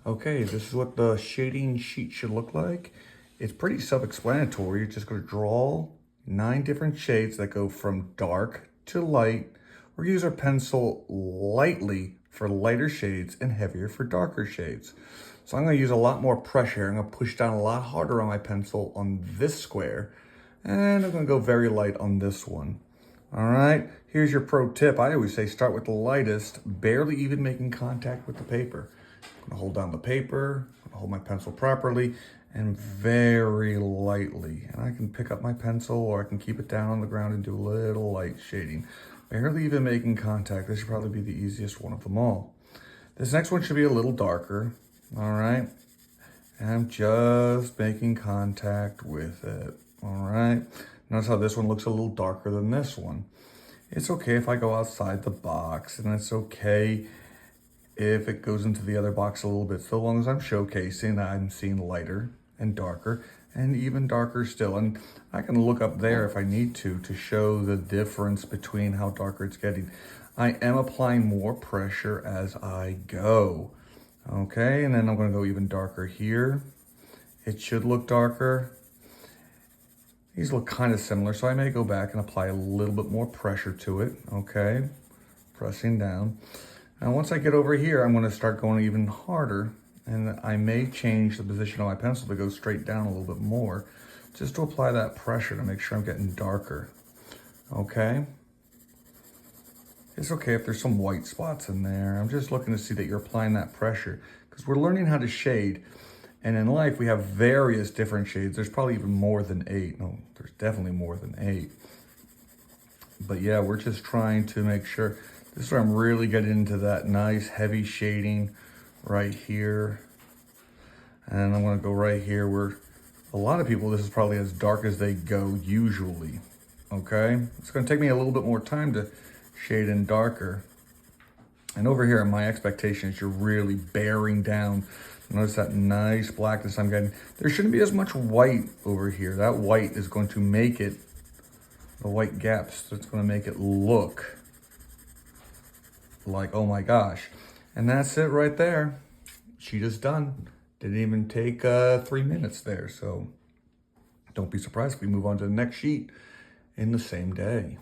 Okay, this is what the shading sheet should look like. It's pretty self-explanatory. You're just going to draw 9 different shades that go from dark to light, or use our pencil lightly for lighter shades and heavier for darker shades. So I'm going to use a lot more pressure. I'm going to push down a lot harder on my pencil on this square, and I'm going to go very light on this one. All right, here's your pro tip. I always say start with the lightest, barely even making contact with the paper. I'm gonna hold down the paper, hold my pencil properly, and very lightly. And I can pick up my pencil, or I can keep it down on the ground and do a little light shading. Barely even making contact. This should probably be the easiest one of them all. This next one should be a little darker, all right? And I'm just making contact with it, all right? Notice how this one looks a little darker than this one. It's okay if I go outside the box, and it's okay if it goes into the other box a little bit, so long as I'm showcasing that I'm seeing lighter and darker and even darker still. And I can look up there if I need to show the difference between how darker it's getting. I am applying more pressure as I go. Okay, and then I'm gonna go even darker here. It should look darker. These look kind of similar, so I may go back and apply a little bit more pressure to it, okay? Pressing down. Now, once I get over here, I'm gonna start going even harder, and I may change the position of my pencil to go straight down a little bit more, just to apply that pressure to make sure I'm getting darker, okay? It's okay if there's some white spots in there. I'm just looking to see that you're applying that pressure, because we're learning how to shade. And in life, we have various different shades. There's probably even more than 8. No, there's definitely more than 8. But yeah, we're just trying to make sure. This is where I'm really getting into that nice heavy shading right here. And I'm gonna go right here where a lot of people, this is probably as dark as they go usually, okay? It's gonna take me a little bit more time to shade in darker. And over here, my expectation is you're really bearing down. Notice that nice blackness I'm getting. There shouldn't be as much white over here. That white is going to make it, the white gaps, that's gonna make it look like, oh my gosh. And that's it right there. Sheet is done. Didn't even take 3 minutes there. So don't be surprised if we move on to the next sheet in the same day.